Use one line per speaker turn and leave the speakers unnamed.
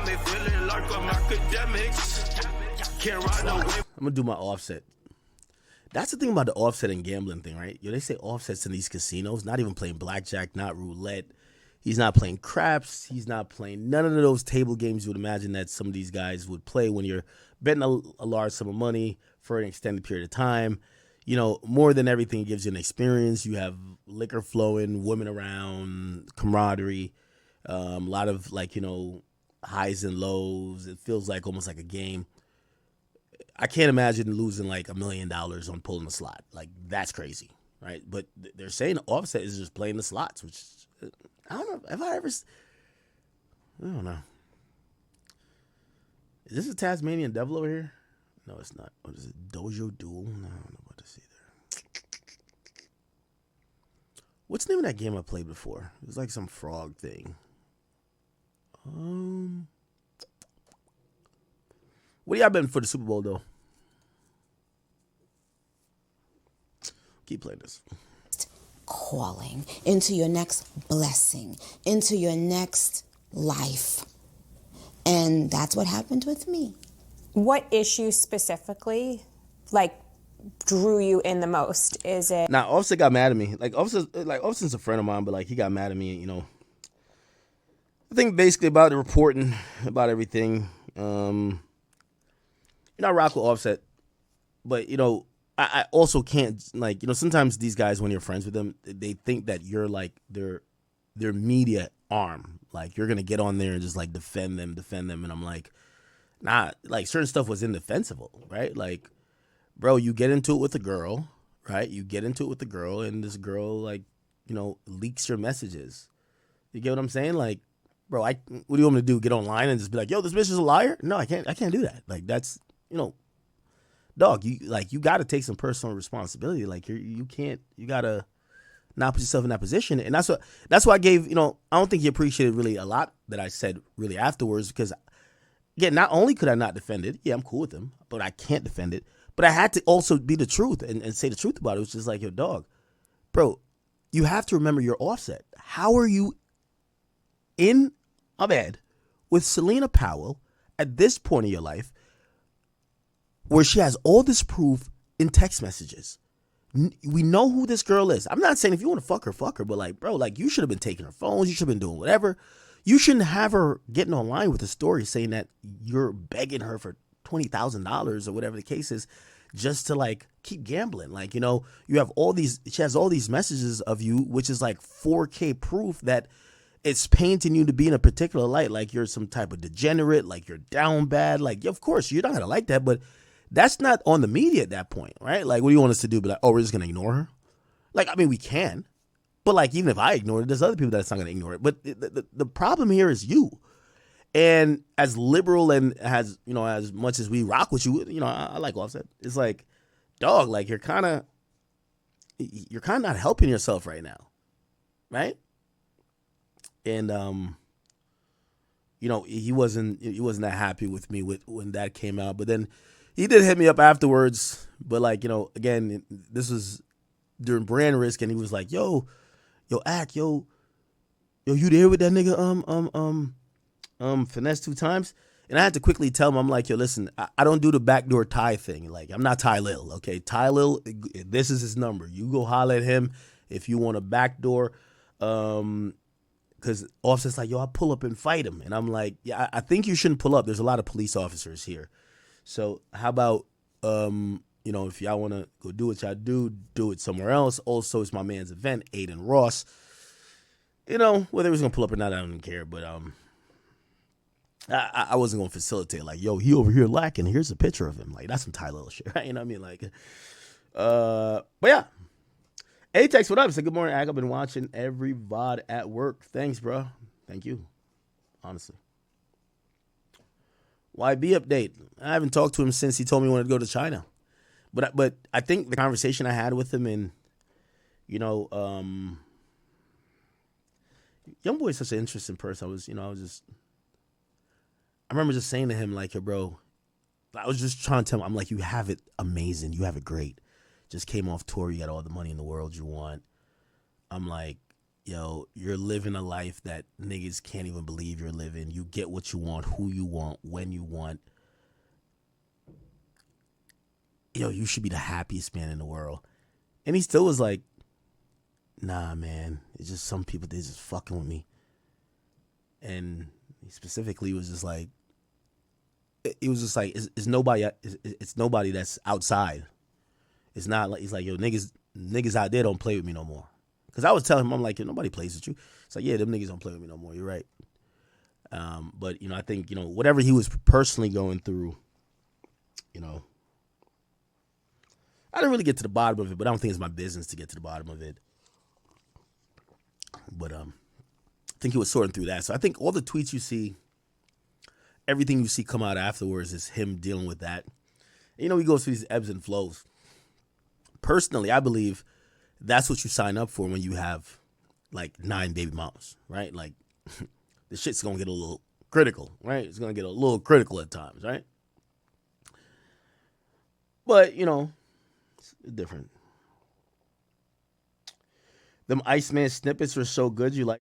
me feeling like I'm Akademiks. Can't ride no wave.
I'm gonna do my offset. That's the thing about the offset and gambling thing, right? They say offsets in these casinos, not even playing blackjack, not roulette. He's not playing craps. He's not playing none of those table games you would imagine that some of these guys would play when you're betting a large sum of money for an extended period of time. You know, more than everything, it gives you an experience. You have liquor flowing, women around, camaraderie, a lot of highs and lows. It feels like almost like a game. I can't imagine losing like $1 million on pulling a slot. Like, that's crazy, right? But they're saying offset is just playing the slots, which I don't know if I don't know. Is this a Tasmanian devil over here? No, it's not. What is it? Dojo Duel? No, I don't know what to see there. What's the name of that game I played before? It was like some frog thing. What do y'all betting for the Super Bowl, though? Keep playing this.
Calling into your next blessing, into your next life. And that's what happened with me.
What issue specifically, drew you in the most? Is it...
Now, Offset got mad at me. Offset's a friend of mine, but, he got mad at me, I think basically about the reporting, about everything. I rock with Offset, but, I also can't, sometimes these guys, when you're friends with them, they think that you're, their media arm. You're going to get on there and just, defend them. And I'm like, nah, certain stuff was indefensible, right? Bro, you get into it with a girl, right? You get into it with the girl, and this girl, leaks your messages. You get what I'm saying? Bro, what do you want me to do? Get online and just be like, yo, this bitch is a liar? No, I can't do that. That's, dog, you got to take some personal responsibility. You got to not put yourself in that position. And that's why I gave, I don't think he appreciated really a lot that I said really afterwards, because, again, not only could I not defend it, yeah, I'm cool with him, but I can't defend it. But I had to also be the truth and say the truth about it. It was just like, yo, dog, bro, you have to remember your Offset. How are you in a bed with Celina Powell at this point in your life where she has all this proof in text messages? We know who this girl is. I'm not saying if you want to fuck her, but bro, you should have been taking her phones. You should have been doing whatever. You shouldn't have her getting online with a story saying that you're begging her for $20,000 or whatever the case is, just to keep gambling. You have she has all these messages of you, which is 4K proof that it's painting you to be in a particular light, you're some type of degenerate, you're down bad. Of course, you're not going to like that, but that's not on the media at that point, right? What do you want us to do? Be oh, we're just going to ignore her? We can. But, even if I ignore it, there's other people that's not going to ignore it. But the problem here is you. And as liberal and as much as we rock with you, I like Offset. It's dog, you're kind of not helping yourself right now, right? And he wasn't that happy with me when that came out. But then he did hit me up afterwards. But again, this was during brand risk, and he was like, yo, Ak, yo, you there with that nigga? Finesse 2 times. And I had to quickly tell him, I'm like, yo, listen, I don't do the backdoor Ty thing. I'm not Ty Lil, okay? Ty Lil, this is his number. You go holler at him if you want a backdoor. Because Offset's like, yo, I'll pull up and fight him. And I'm like, yeah, I think you shouldn't pull up. There's a lot of police officers here. So how about, if y'all want to go do what y'all do it somewhere else. Also, it's my man's event, Aiden Ross. Whether he was going to pull up or not, I don't even care. But I wasn't going to facilitate yo, he over here lacking. Here's a picture of him. That's some Ty Little shit, right? You know what I mean? But yeah. A-Tex, what up? Say good morning, Ak. I've been watching every VOD at work. Thanks, bro. Thank you. Honestly. YB update. I haven't talked to him since he told me he wanted to go to China. But I think the conversation I had with him and, Young Boy is such an interesting person. I remember just saying to him, yo, bro, I was just trying to tell him, I'm like, you have it amazing. You have it great. Just came off tour. You got all the money in the world you want. I'm like, yo, you're living a life that niggas can't even believe you're living. You get what you want, who you want, when you want. Yo, you should be the happiest man in the world. And he still was like, nah, man. It's just some people, they just fucking with me. And he specifically was just like, it was just like, it's nobody that's outside. It's not like, he's like, yo, niggas out there don't play with me no more. Because I was telling him, I'm like, yo, nobody plays with you. It's like, yeah, them niggas don't play with me no more. You're right. But, I think, whatever he was personally going through, I didn't really get to the bottom of it, but I don't think it's my business to get to the bottom of it. But I think he was sorting through that. So I think all the tweets you see, everything you see come out afterwards is him dealing with that. And, he goes through these ebbs and flows. Personally, I believe that's what you sign up for when you have like 9 baby mamas, right? Like the shit's gonna get a little critical, right? It's gonna get a little critical at times, right? But, it's different. Them Iceman snippets were so good. You like